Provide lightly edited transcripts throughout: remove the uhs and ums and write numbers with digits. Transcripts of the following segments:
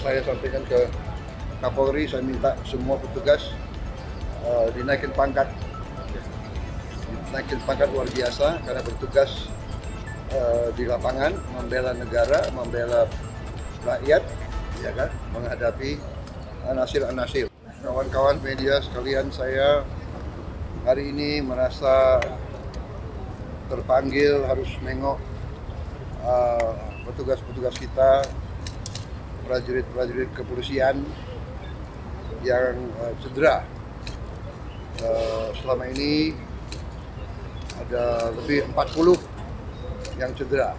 saya sampaikan ke Kapolri, saya minta semua petugas dinaikin pangkat luar biasa karena bertugas di lapangan membela negara, membela rakyat, ya kan, menghadapi anasir-anasir. Kawan-kawan media sekalian, saya hari ini merasa terpanggil harus nengok petugas-petugas kita, prajurit-prajurit kepolisian yang cedera. Selama ini ada lebih 40 yang cedera.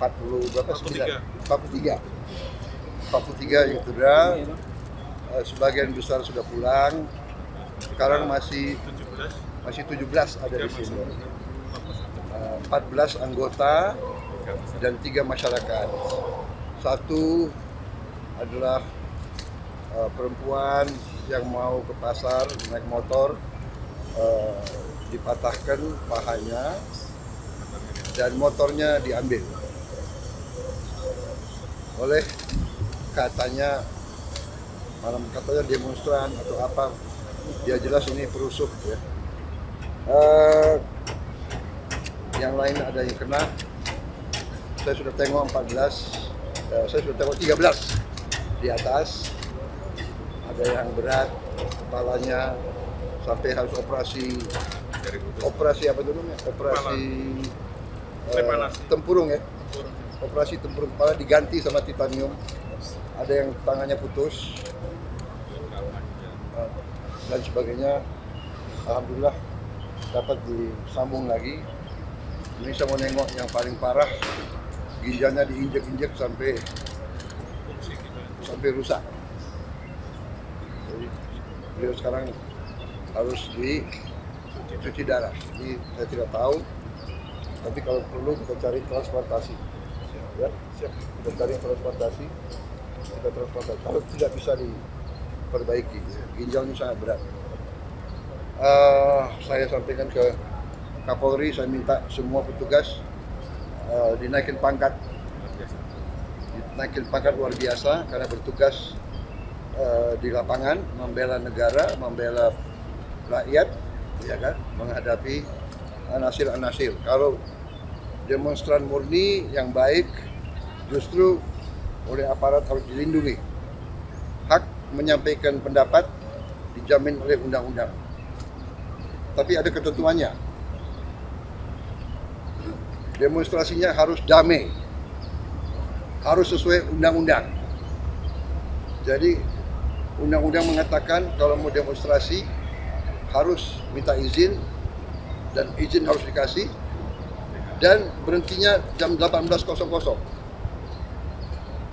43 yang cedera. Sebagian besar sudah pulang. Sekarang masih 17 ada di sini. 14 anggota dan 3 masyarakat. Satu adalah perempuan yang mau ke pasar naik motor, dipatahkan pahanya dan motornya diambil oleh katanya demonstran atau apa, dia jelas ini perusuh ya. Yang lain ada yang kena, saya sudah tengok 13 di atas, ada yang berat kepalanya sampai harus operasi apa dulu ya, tempurung ya, operasi tempurung kepala diganti sama titanium. Ada yang tangannya putus dan sebagainya. Alhamdulillah dapat disambung lagi. Ini saya mau nengok yang paling parah, ginjalnya diinjek-injek sampai rusak. Jadi beliau sekarang harus dicuci darah. Jadi saya tidak tahu, tapi kalau perlu kita cari transportasi. Ya, siap. Kita cari transportasi. Kalau tidak bisa diperbaiki, ginjalnya sangat berat. Saya sampaikan ke Kapolri, saya minta semua petugas dinaikin pangkat luar biasa karena bertugas di lapangan membela negara, membela rakyat, ya kan, menghadapi anasir-anasir. Kalau demonstran murni yang baik justru oleh aparat harus dilindungi. Hak menyampaikan pendapat dijamin oleh undang-undang. Tapi ada ketentuannya. Demonstrasinya harus damai. Harus sesuai undang-undang. Jadi undang-undang mengatakan kalau mau demonstrasi harus minta izin dan izin harus dikasih dan berhentinya jam 18.00.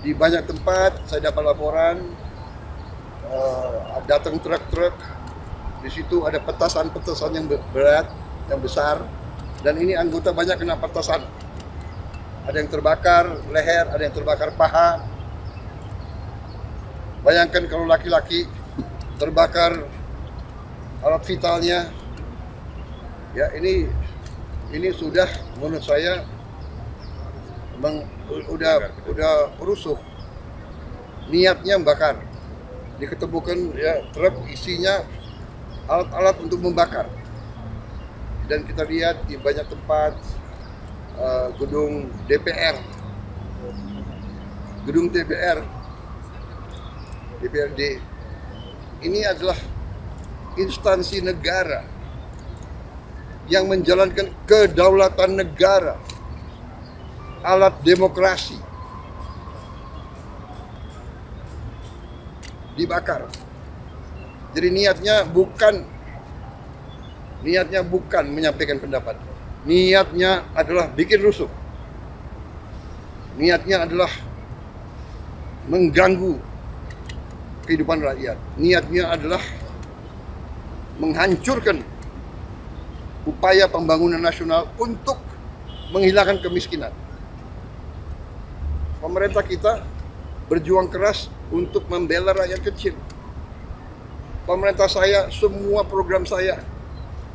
Di banyak tempat saya dapat laporan datang truk-truk, di situ ada petasan-petasan yang berat, yang besar, dan ini anggota banyak kena petasan. Ada yang terbakar leher, ada yang terbakar paha. Bayangkan kalau laki-laki terbakar alat vitalnya, ya ini sudah menurut saya udah perusuh, niatnya membakar. Diketemukan ya truk isinya alat-alat untuk membakar. Dan kita lihat di banyak tempat gedung DPR, gedung DPRD ini adalah instansi negara yang menjalankan kedaulatan negara, alat demokrasi, dibakar. Jadi niatnya bukan menyampaikan pendapat. Niatnya adalah bikin rusuh. Niatnya adalah mengganggu kehidupan rakyat. Niatnya adalah menghancurkan upaya pembangunan nasional untuk menghilangkan kemiskinan. Pemerintah kita berjuang keras untuk membela rakyat kecil. Pemerintah saya, semua program saya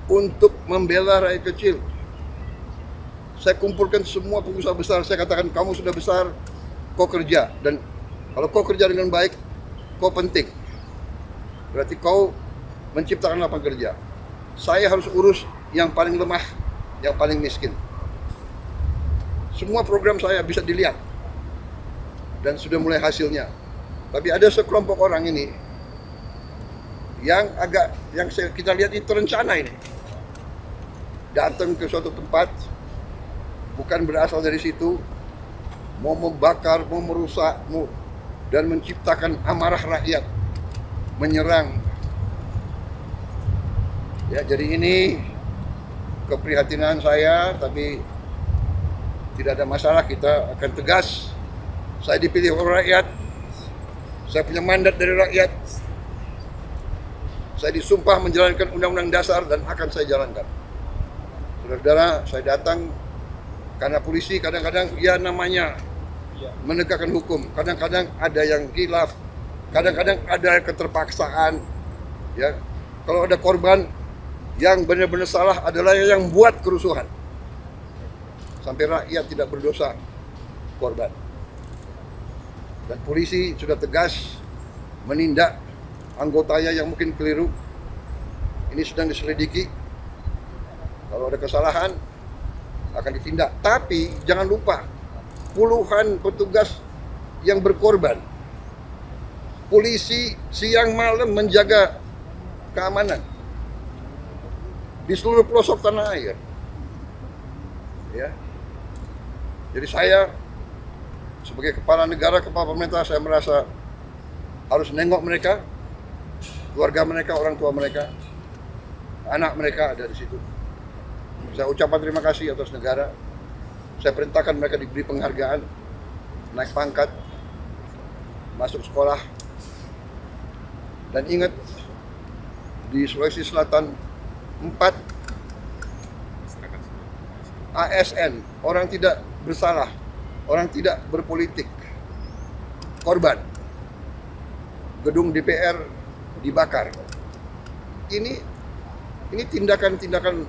untuk membela rakyat kecil. Saya kumpulkan semua pengusaha besar, saya katakan kamu sudah besar, kau kerja. Dan Kalau kau kerja dengan baik, kau penting. Berarti kau menciptakan lapangan kerja. Saya harus urus yang paling lemah, yang paling miskin. Semua program saya bisa dilihat dan sudah mulai hasilnya. Tapi ada sekelompok orang ini yang kita lihat itu terencana ini. Datang ke suatu tempat bukan berasal dari situ, mau membakar, mau merusak, dan menciptakan amarah rakyat, menyerang. Ya, jadi ini keprihatinan saya, tapi tidak ada masalah, kita akan tegas. Saya dipilih oleh rakyat, saya punya mandat dari rakyat, saya disumpah menjalankan Undang-Undang Dasar dan akan saya jalankan. Saudara-saudara, saya datang karena polisi kadang-kadang ya namanya menegakkan hukum, kadang-kadang ada yang khilaf, kadang-kadang ada keterpaksaan. Ya, kalau ada korban, yang benar-benar salah adalah yang buat kerusuhan. Sampai rakyat tidak berdosa, korban. Dan polisi sudah tegas menindak anggotanya yang mungkin keliru. Ini sedang diselidiki. Kalau ada kesalahan akan ditindak. Tapi jangan lupa, puluhan petugas yang berkorban. Polisi siang malam menjaga keamanan di seluruh pelosok tanah air. Ya. Jadi saya sebagai kepala negara, kepala pemerintah, saya merasa harus nengok mereka, keluarga mereka, orang tua mereka, anak mereka ada di situ. Saya ucapkan terima kasih atas negara. Saya perintahkan mereka diberi penghargaan, naik pangkat, masuk sekolah. Dan ingat, di Sulawesi Selatan 4 ASN, orang tidak bersalah, orang tidak berpolitik, korban. Gedung DPR dibakar. Ini tindakan-tindakan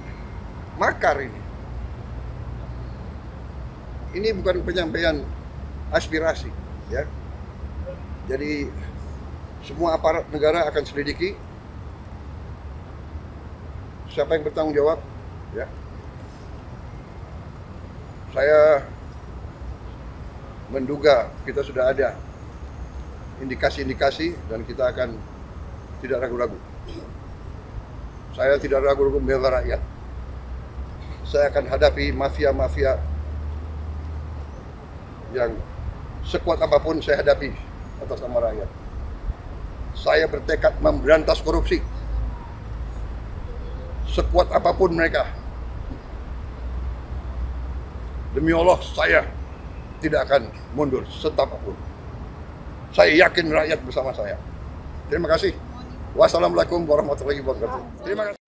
makar ini. Ini bukan penyampaian aspirasi, ya. Jadi semua aparat negara akan selidiki siapa yang bertanggung jawab, ya. Saya menduga kita sudah ada indikasi-indikasi dan kita akan tidak ragu-ragu. Saya tidak ragu-ragu membela rakyat. Saya akan hadapi mafia-mafia yang sekuat apapun saya hadapi atas nama rakyat. Saya bertekad memberantas korupsi. Sekuat apapun mereka. Demi Allah, saya tidak akan mundur setapapun. Saya yakin rakyat bersama saya. Terima kasih. Wassalamualaikum warahmatullahi wabarakatuh. Terima kasih.